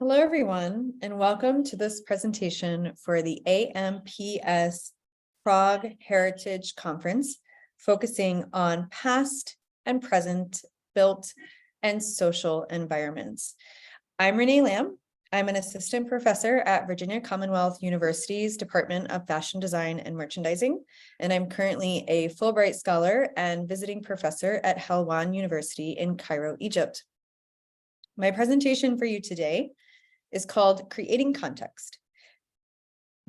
Hello, everyone, and welcome to this presentation for the AMPS Prague Heritage Conference, focusing on past and present built and social environments. I'm Renee Lamb. I'm an assistant professor at Virginia Commonwealth University's Department of Fashion Design and Merchandising, and I'm currently a Fulbright Scholar and visiting professor at Helwan University in Cairo, Egypt. My presentation for you today is called Creating Context,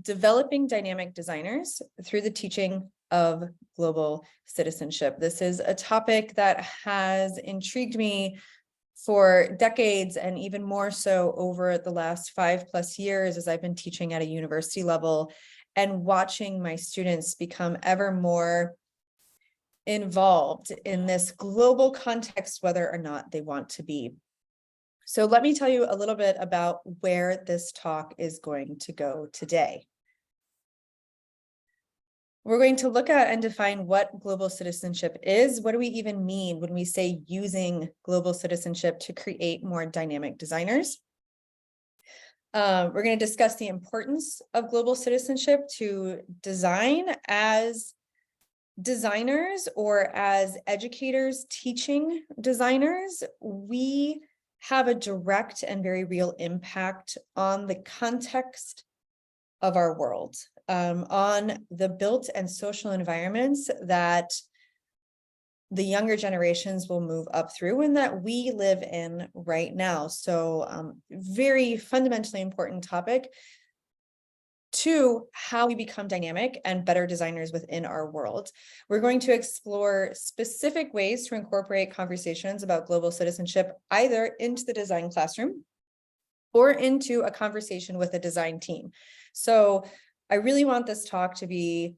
Developing Dynamic Designers Through the Teaching of Global Citizenship. This is a topic that has intrigued me for decades, and even more so over the last 5+ years as I've been teaching at a university level and watching my students become ever more involved in this global context, whether or not they want to be. So let me tell you a little bit about where this talk is going to go today. We're going to look at and define what global citizenship is. What do we even mean when we say using global citizenship to create more dynamic designers? We're going to discuss the importance of global citizenship to design as designers or as educators teaching designers. We have a direct and very real impact on the context of our world, on the built and social environments that the younger generations will move up through and that we live in right now. So very fundamentally important topic to how we become dynamic and better designers within our world. We're going to explore specific ways to incorporate conversations about global citizenship either into the design classroom or into a conversation with a design team. So I really want this talk to be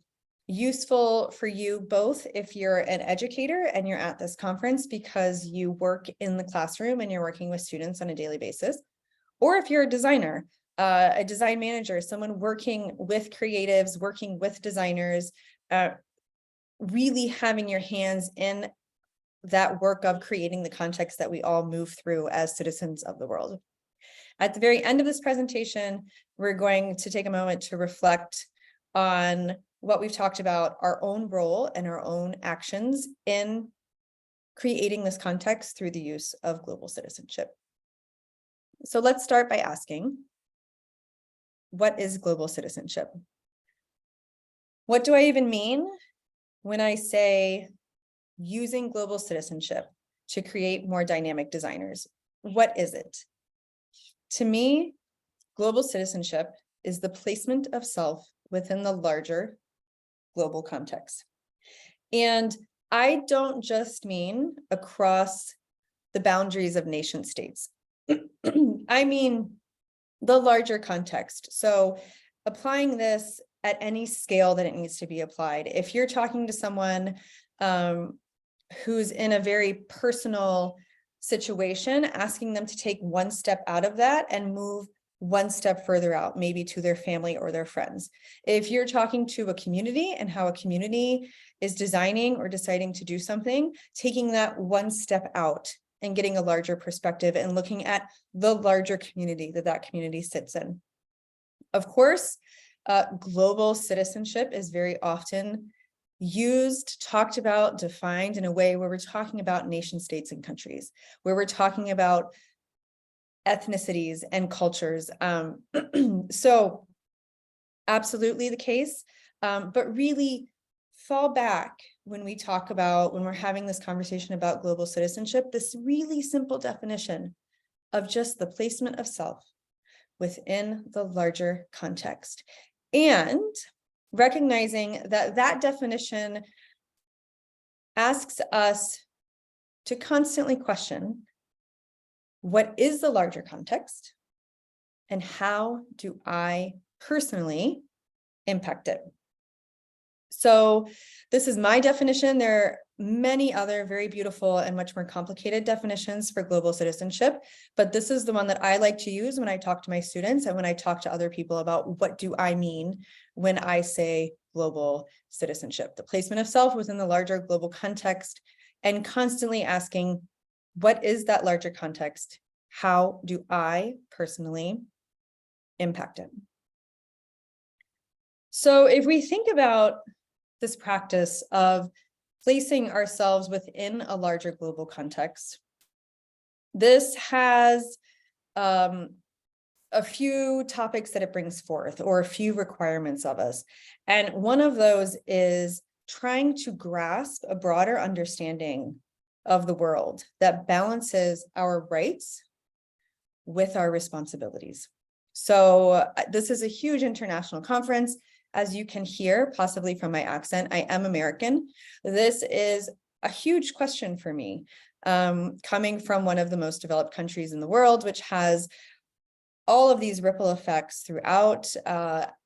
useful for you both if you're an educator and you're at this conference because you work in the classroom and you're working with students on a daily basis, or if you're a designer, a design manager, someone working with creatives, working with designers, really having your hands in that work of creating the context that we all move through as citizens of the world. At the very end of this presentation, we're going to take a moment to reflect on what we've talked about, our own role and our own actions in creating this context through the use of global citizenship. So let's start by asking, what is global citizenship? What do I even mean when I say using global citizenship to create more dynamic designers? What is it? To me, global citizenship is the placement of self within the larger global context. And I don't just mean across the boundaries of nation states. I mean the larger context. So applying this at any scale that it needs to be applied. If you're talking to someone who's in a very personal situation, asking them to take one step out of that and move one step further out, maybe to their family or their friends. If you're talking to a community and how a community is designing or deciding to do something, taking that one step out and getting a larger perspective and looking at the larger community that community sits in. Of course, global citizenship is very often used, talked about, defined in a way where we're talking about nation states and countries, where we're talking about ethnicities and cultures. So absolutely the case, but really fall back when we talk about, when we're having this conversation about global citizenship, this really simple definition of just the placement of self within the larger context. And recognizing that that definition asks us to constantly question, what is the larger context and how do I personally impact it? So this is my definition. There are many other very beautiful and much more complicated definitions for global citizenship, but this is the one that I like to use when I talk to my students and when I talk to other people about what do I mean when I say global citizenship, the placement of self within the larger global context, and constantly asking, what is that larger context? how do I personally impact it? So if we think about this practice of placing ourselves within a larger global context, this has a few topics that it brings forth, or a few requirements of us. And one of those is trying to grasp a broader understanding of the world that balances our rights with our responsibilities. So this is a huge international conference. As you can hear, possibly from my accent, I am American. This is a huge question for me, coming from one of the most developed countries in the world, which has all of these ripple effects throughout,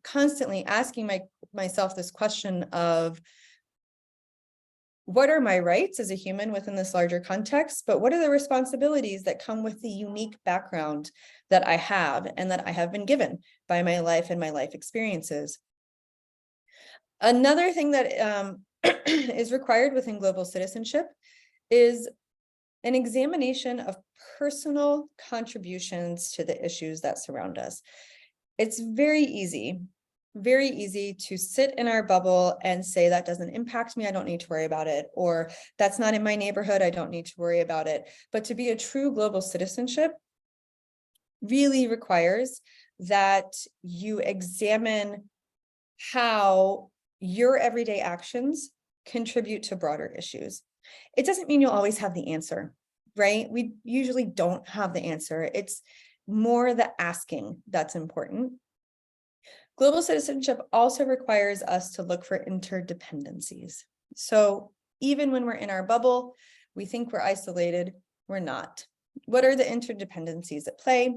constantly asking myself this question of, what are my rights as a human within this larger context, but what are the responsibilities that come with the unique background that I have and that I have been given by my life and my life experiences? Another thing that is required within global citizenship is an examination of personal contributions to the issues that surround us. It's very easy to sit in our bubble and say, that doesn't impact me, I don't need to worry about it, or that's not in my neighborhood, I don't need to worry about it. But to be a true global citizenship really requires that you examine how your everyday actions contribute to broader issues. It doesn't mean you'll always have the answer, right? We usually don't have the answer. It's more the asking that's important. Global citizenship also requires us to look for interdependencies. So even when we're in our bubble, we think we're isolated, we're not. What are the interdependencies at play?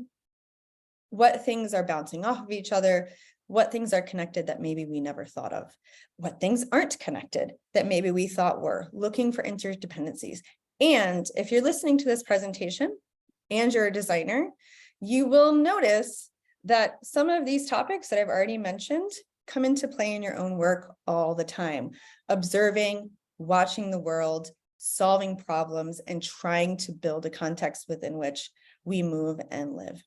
What things are bouncing off of each other? What things are connected that maybe we never thought of? What things aren't connected that maybe we thought were? Looking for interdependencies. And if you're listening to this presentation and you're a designer, you will notice that some of these topics that I've already mentioned come into play in your own work all the time. Observing, watching the world, solving problems, and trying to build a context within which we move and live.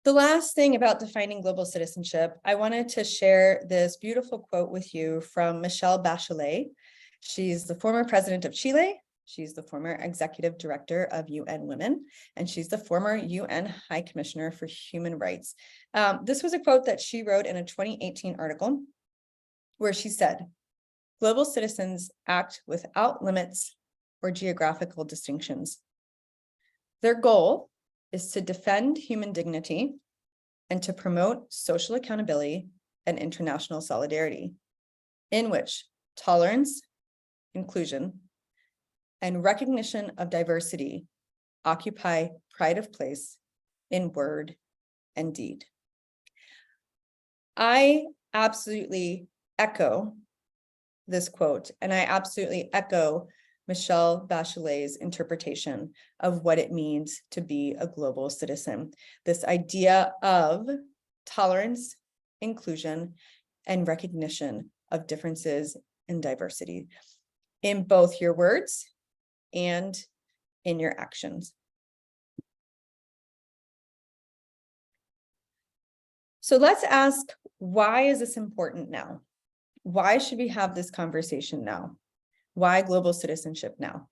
The last thing about defining global citizenship, I wanted to share this beautiful quote with you from Michelle Bachelet. She's the former president of Chile. She's the former executive director of UN Women, and she's the former UN High Commissioner for Human Rights. This was a quote that she wrote in a 2018 article where she said, "Global citizens act without limits or geographical distinctions. Their goal is to defend human dignity and to promote social accountability and international solidarity, in which tolerance, inclusion, and recognition of diversity occupy pride of place in word and deed." I absolutely echo this quote, and I absolutely echo Michelle Bachelet's interpretation of what it means to be a global citizen. This idea of tolerance, inclusion, and recognition of differences and diversity in both your words and in your actions. So let's ask, why is this important now? Why should we have this conversation now? Why global citizenship now?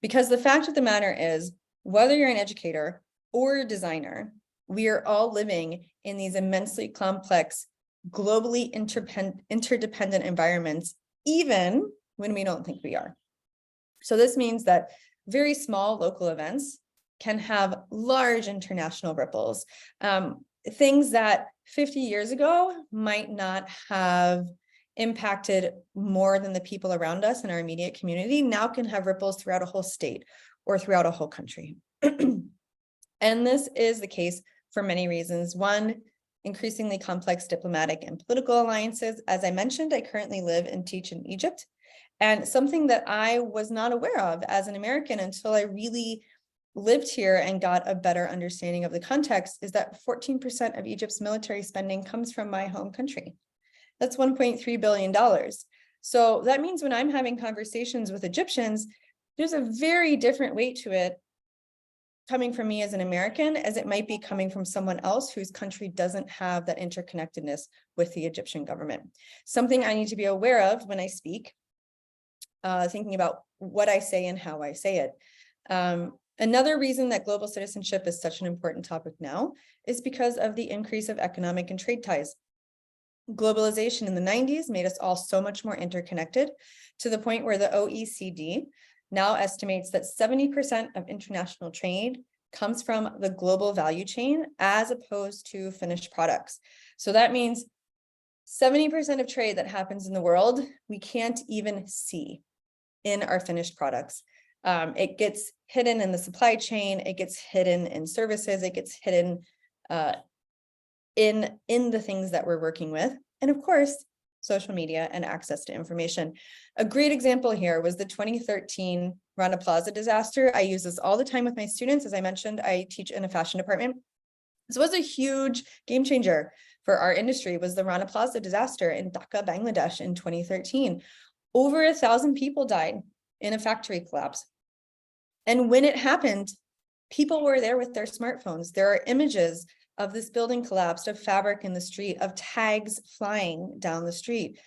Because the fact of the matter is, whether you're an educator or a designer, we are all living in these immensely complex, globally interdependent environments, even when we don't think we are. So this means that very small local events can have large international ripples. Things that 50 years ago might not have impacted more than the people around us in our immediate community now can have ripples throughout a whole state or throughout a whole country. And this is the case for many reasons. One, increasingly complex diplomatic and political alliances. As I mentioned, I currently live and teach in Egypt. And something that I was not aware of as an American until I really lived here and got a better understanding of the context is that 14% of Egypt's military spending comes from my home country. That's $1.3 billion. So that means when I'm having conversations with Egyptians, there's a very different weight to it coming from me as an American as it might be coming from someone else whose country doesn't have that interconnectedness with the Egyptian government. Something I need to be aware of when I speak, thinking about what I say and how I say it. Another reason that global citizenship is such an important topic now is because of the increase of economic and trade ties. Globalization in the 90s made us all so much more interconnected, to the point where the OECD now estimates that 70% of international trade comes from the global value chain as opposed to finished products. So that means 70% of trade that happens in the world, we can't even see in our finished products. It gets hidden in the supply chain, it gets hidden in services, it gets hidden in the things that we're working with. And of course, social media and access to information. A great example here was the 2013 Rana Plaza disaster. I use this all the time with my students. As I mentioned, I teach in a fashion department. This was a huge game changer for our industry, was the Rana Plaza disaster in Dhaka, Bangladesh in 2013. Over 1,000 people died in a factory collapse. And when it happened, people were there with their smartphones. There are images of this building collapsed, of fabric in the street, of tags flying down the street.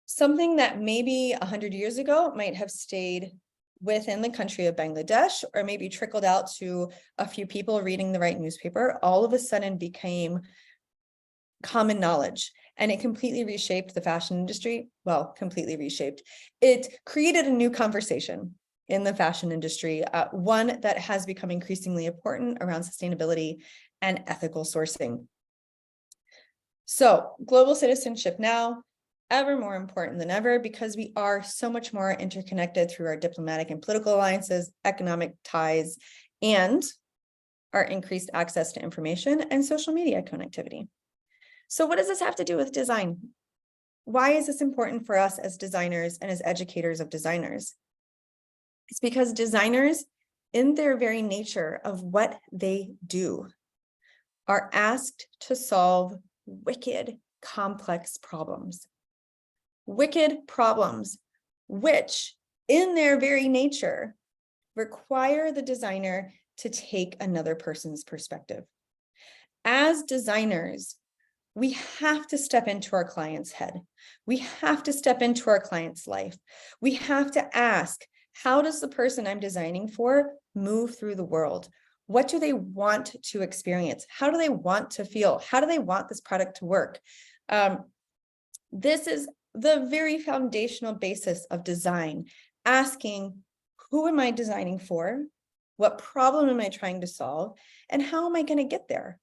Something that maybe 100 years ago might have stayed within the country of Bangladesh, or maybe trickled out to a few people reading the right newspaper, all of a sudden became common knowledge. And it completely reshaped the fashion industry. Well, completely reshaped. It created a new conversation in the fashion industry, one that has become increasingly important around sustainability and ethical sourcing. So global citizenship now, ever more important than ever, because we are so much more interconnected through our diplomatic and political alliances, economic ties, and our increased access to information and social media connectivity. So what does this have to do with design? Why is this important for us as designers and as educators of designers? It's because designers, in their very nature of what they do, are asked to solve wicked, complex problems. Wicked problems, which in their very nature require the designer to take another person's perspective. As designers, we have to step into our client's head. We have to step into our client's life. We have to ask, how does the person I'm designing for move through the world? What do they want to experience? How do they want to feel? How do they want this product to work? This is the very foundational basis of design, asking, who am I designing for? What problem am I trying to solve? And how am I going to get there?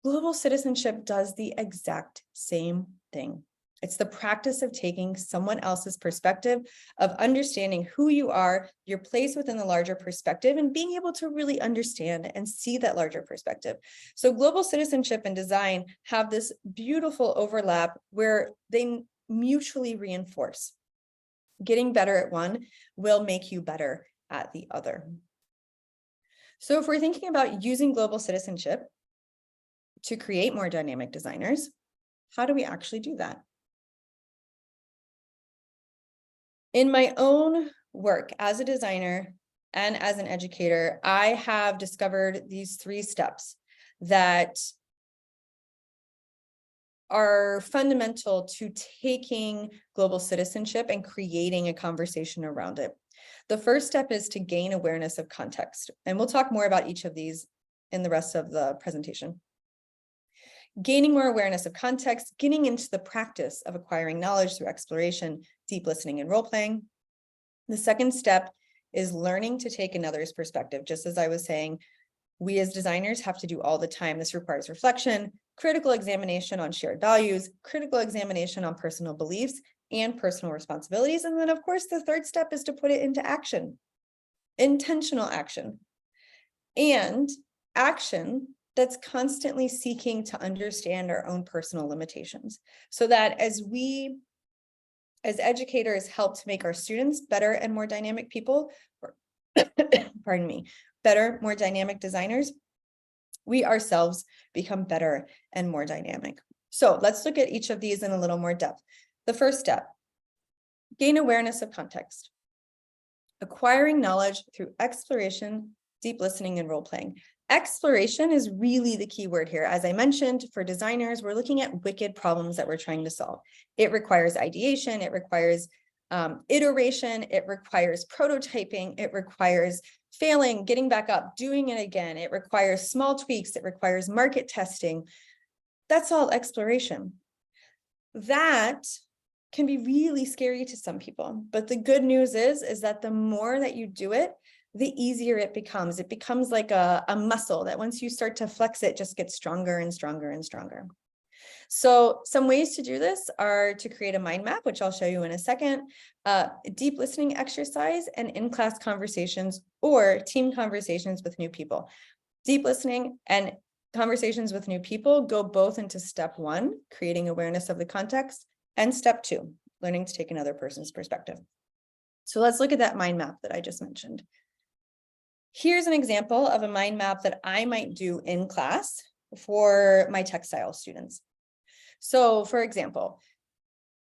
Global citizenship does the exact same thing. It's the practice of taking someone else's perspective, of understanding who you are, your place within the larger perspective, and being able to really understand and see that larger perspective. So global citizenship and design have this beautiful overlap where they mutually reinforce. Getting better at one will make you better at the other. So if we're thinking about using global citizenship to create more dynamic designers, how do we actually do that? In my own work as a designer and as an educator, I have discovered these 3 steps that are fundamental to taking global citizenship and creating a conversation around it. The first step is to gain awareness of context, and we'll talk more about each of these in the rest of the presentation. Gaining more awareness of context, getting into the practice of acquiring knowledge through exploration, deep listening, and role-playing. The second step is learning to take another's perspective. Just as I was saying, we as designers have to do all the time. This requires reflection, critical examination on shared values, critical examination on personal beliefs and personal responsibilities. And then, of course, the third step is to put it into action, intentional action, and action that's constantly seeking to understand our own personal limitations, so that as we, as educators, help to make our students better and more dynamic people, or pardon me, better, more dynamic designers, we ourselves become better and more dynamic. So let's look at each of these in a little more depth. The first step, gain awareness of context. Acquiring knowledge through exploration, deep listening, and role-playing. Exploration is really the key word here. As I mentioned, for designers, we're looking at wicked problems that we're trying to solve. It requires ideation, it requires iteration, it requires prototyping, it requires failing, getting back up, doing it again. It requires small tweaks, it requires market testing. That's all exploration. That can be really scary to some people, but the good news is that the more that you do it, the easier it becomes. It becomes like a muscle that once you start to flex it, just gets stronger and stronger and stronger. So some ways to do this are to create a mind map, which I'll show you in a second, deep listening exercise, and in-class conversations or team conversations with new people. Deep listening and conversations with new people go both into step 1, creating awareness of the context, and step 2, learning to take another person's perspective. So let's look at that mind map that I just mentioned. Here's an example of a mind map that I might do in class for my textile students. So for example,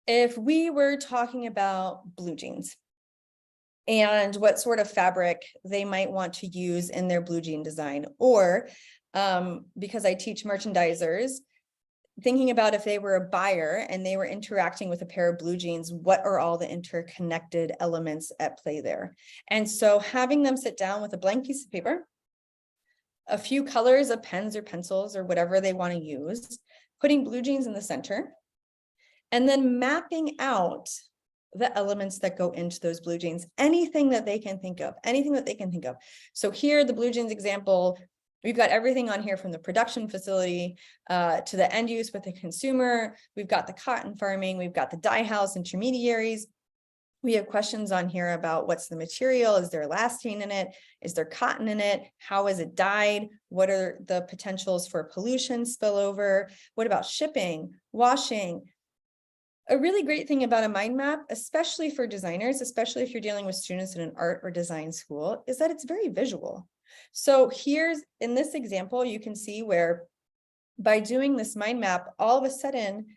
if we were talking about blue jeans and what sort of fabric they might want to use in their blue jean design, or because I teach merchandisers, thinking about if they were a buyer and they were interacting with a pair of blue jeans, what are all the interconnected elements at play there? And so having them sit down with a blank piece of paper, a few colors of pens or pencils or whatever they want to use, putting blue jeans in the center, and then mapping out the elements that go into those blue jeans, anything that they can think of, So here, the blue jeans example, we've got everything on here from the production facility to the end use with the consumer. We've got the cotton farming, we've got the dye house intermediaries. We have questions on here about what's the material, is there elastane in it, is there cotton in it, how is it dyed, what are the potentials for pollution spillover, what about shipping, washing. A really great thing about a mind map, especially for designers, especially if you're dealing with students in an art or design school, is that it's very visual. So here's, in this example, you can see where by doing this mind map, all of a sudden,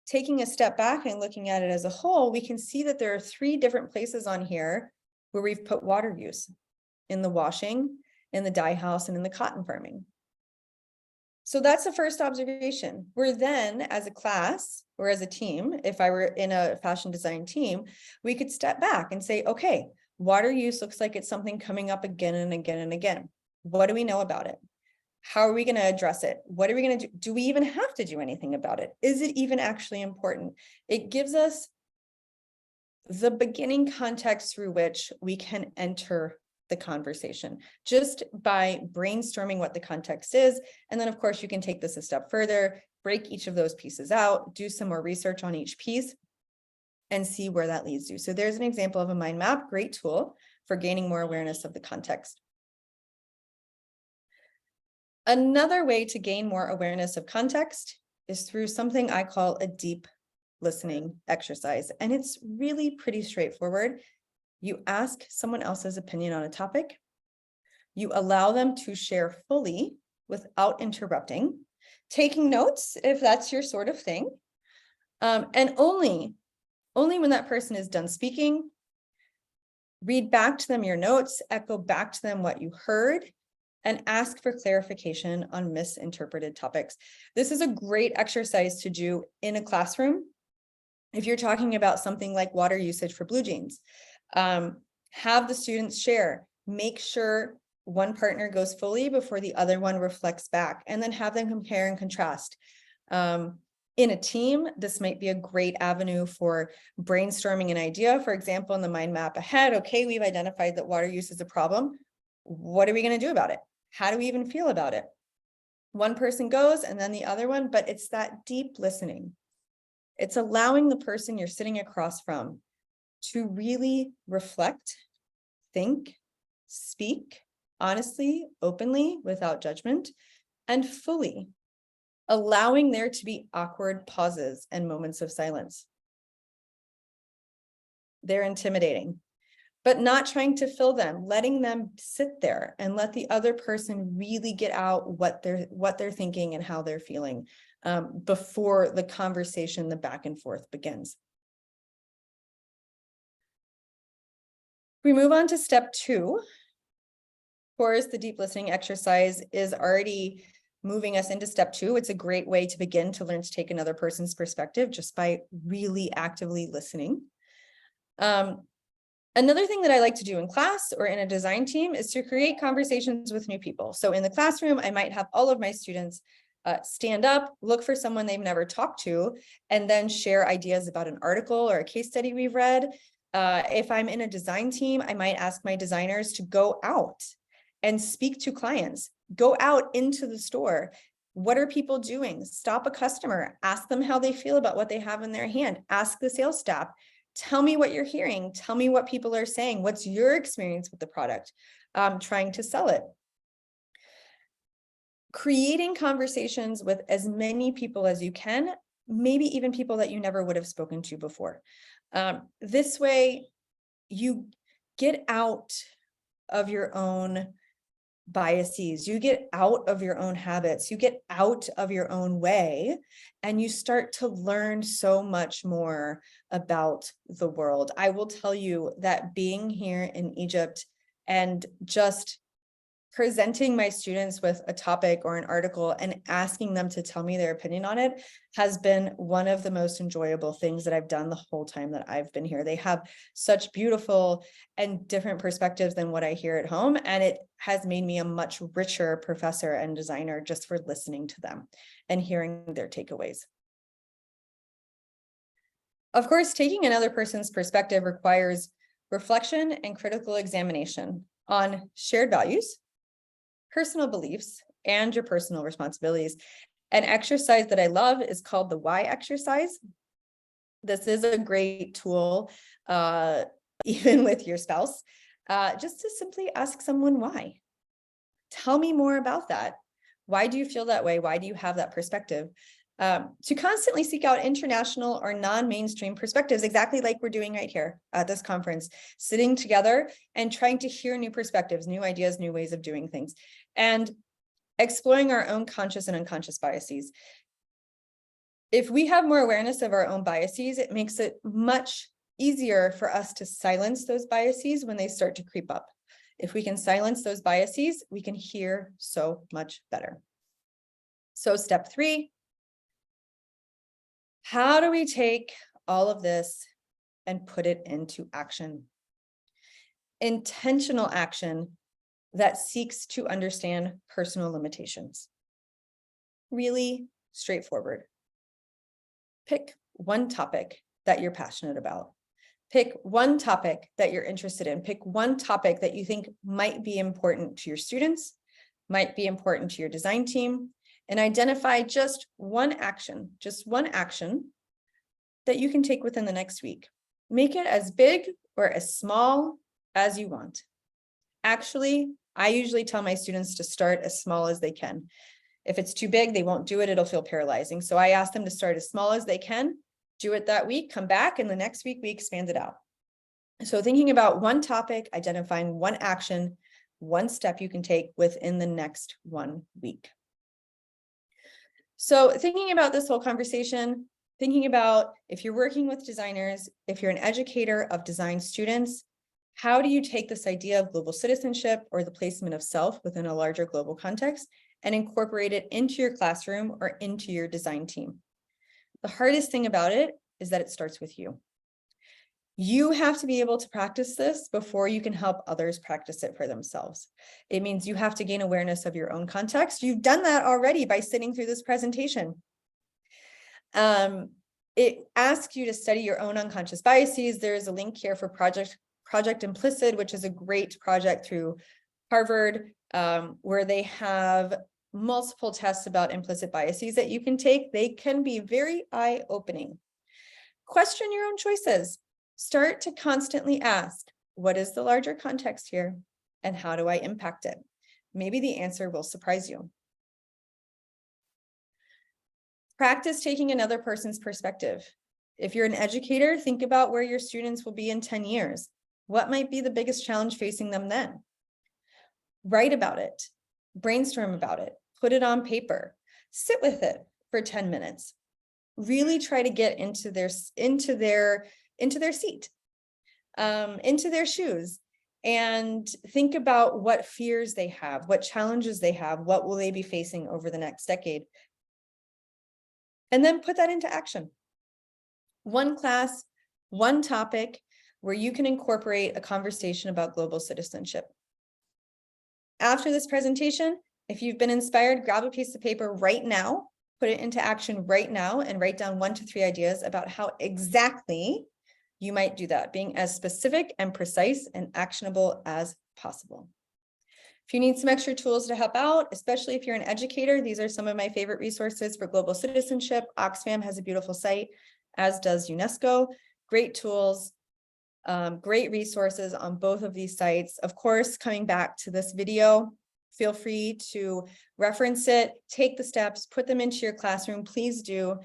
taking a step back and looking at it as a whole, we can see that there are 3 different places on here where we've put water use: in the washing, in the dye house, and in the cotton farming. So that's the first observation. We're then, as a class or as a team, if I were in a fashion design team, we could step back and say, okay, water use looks like it's something coming up again and again and again. What do we know about it? How are we going to address it? What are we going to do? Do we even have to do anything about it? Is it even actually important? It gives us the beginning context through which we can enter the conversation just by brainstorming what the context is. And then of course you can take this a step further, break each of those pieces out, do some more research on each piece and see where that leads you. So there's an example of a mind map, great tool for gaining more awareness of the context. Another way to gain more awareness of context is through something I call a deep listening exercise. And it's really pretty straightforward. You ask someone else's opinion on a topic. You allow them to share fully without interrupting, taking notes if that's your sort of thing. And only when that person is done speaking, read back to them your notes, echo back to them what you heard, and ask for clarification on misinterpreted topics. This is a great exercise to do in a classroom. If you're talking about something like water usage for blue jeans, have the students share, make sure one partner goes fully before the other one reflects back, and then have them compare and contrast. In a team, this might be a great avenue for brainstorming an idea. For example, in the mind map ahead, okay, we've identified that water use is a problem. What are we going to do about it? How do we even feel about it? One person goes and then the other one, but it's that deep listening. It's allowing the person you're sitting across from to really reflect, think, speak honestly, openly, without judgment, and fully, allowing there to be awkward pauses and moments of silence. They're intimidating, but not trying to fill them, letting them sit there and let the other person really get out what they're thinking and how they're feeling before the conversation, the back and forth begins. We move on to step 2. Of course, the deep listening exercise is already moving us into step 2. It's a great way to begin to learn to take another person's perspective just by really actively listening. Another thing that I like to do in class or in a design team is to create conversations with new people. So in the classroom, I might have all of my students stand up, look for someone they've never talked to, and then share ideas about an article or a case study we've read. If I'm in a design team, I might ask my designers to go out and speak to clients, go out into the store. What are people doing? Stop a customer, ask them how they feel about what they have in their hand, ask the sales staff. Tell me what you're hearing. Tell me what people are saying. What's your experience with the product? Trying to sell it. Creating conversations with as many people as you can, maybe even people that you never would have spoken to before. This way, you get out of your own biases, you get out of your own habits, you get out of your own way, and you start to learn so much more about the world. I will tell you that being here in Egypt and just presenting my students with a topic or an article and asking them to tell me their opinion on it has been one of the most enjoyable things that I've done the whole time that I've been here. They have such beautiful and different perspectives than what I hear at home, and it has made me a much richer professor and designer just for listening to them and hearing their takeaways. Of course, taking another person's perspective requires reflection and critical examination on shared values, personal beliefs, and your personal responsibilities. An exercise that I love is called the why exercise. This is a great tool, even with your spouse, just to simply ask someone why. Tell me more about that. Why do you feel that way? Why do you have that perspective? To constantly seek out international or non-mainstream perspectives, exactly like we're doing right here at this conference, sitting together and trying to hear new perspectives, new ideas, new ways of doing things, and exploring our own conscious and unconscious biases. If we have more awareness of our own biases, it makes it much easier for us to silence those biases when they start to creep up. If we can silence those biases, we can hear so much better. So step 3, how do we take all of this and put it into action? Intentional action that seeks to understand personal limitations. Really straightforward. Pick one topic that you're passionate about. Pick one topic that you're interested in. Pick one topic that you think might be important to your students, might be important to your design team, and identify just one action that you can take within the next week. Make it as big or as small as you want. Actually, I usually tell my students to start as small as they can. If it's too big, they won't do it. It'll feel paralyzing. So I ask them to start as small as they can, do it that week, come back, and the next week we expand it out. So thinking about one topic, identifying one action, one step you can take within the next 1 week. So thinking about this whole conversation, thinking about if you're working with designers, if you're an educator of design students, how do you take this idea of global citizenship or the placement of self within a larger global context and incorporate it into your classroom or into your design team? The hardest thing about it is that it starts with you. You have to be able to practice this before you can help others practice it for themselves. It means you have to gain awareness of your own context. You've done that already by sitting through this presentation. It asks you to study your own unconscious biases. There's a link here for Project Implicit, which is a great project through Harvard, where they have multiple tests about implicit biases that you can take. They can be very eye-opening. Question your own choices. Start to constantly ask, what is the larger context here? And how do I impact it? Maybe the answer will surprise you. Practice taking another person's perspective. If you're an educator, think about where your students will be in 10 years. What might be the biggest challenge facing them then? Write about it, brainstorm about it, put it on paper, sit with it for 10 minutes. Really try to get into their seat, into their shoes, and think about what fears they have, what challenges they have, what will they be facing over the next decade. And then put that into action. One class, one topic where you can incorporate a conversation about global citizenship. After this presentation, if you've been inspired, grab a piece of paper right now, put it into action right now, and write down 1 to 3 ideas about how exactly you might do that, being as specific and precise and actionable as possible. If you need some extra tools to help out, especially if you're an educator, these are some of my favorite resources for global citizenship. Oxfam has a beautiful site, as does UNESCO. Great tools, great resources on both of these sites. Of course, coming back to this video, feel free to reference it, take the steps, put them into your classroom, please do,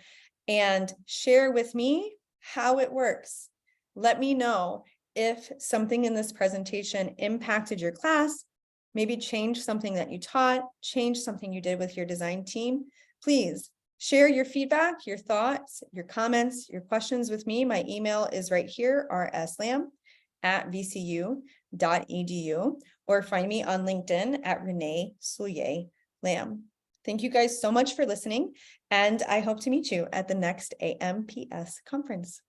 and share with me how it works. Let me know if something in this presentation impacted your class, maybe change something that you taught, change something you did with your design team. Please share your feedback, your thoughts, your comments, your questions with me. My email is right here, rslam@vcu.edu, or find me on LinkedIn at Renee Soulier Lamb. Thank you guys so much for listening, and I hope to meet you at the next AMPS conference.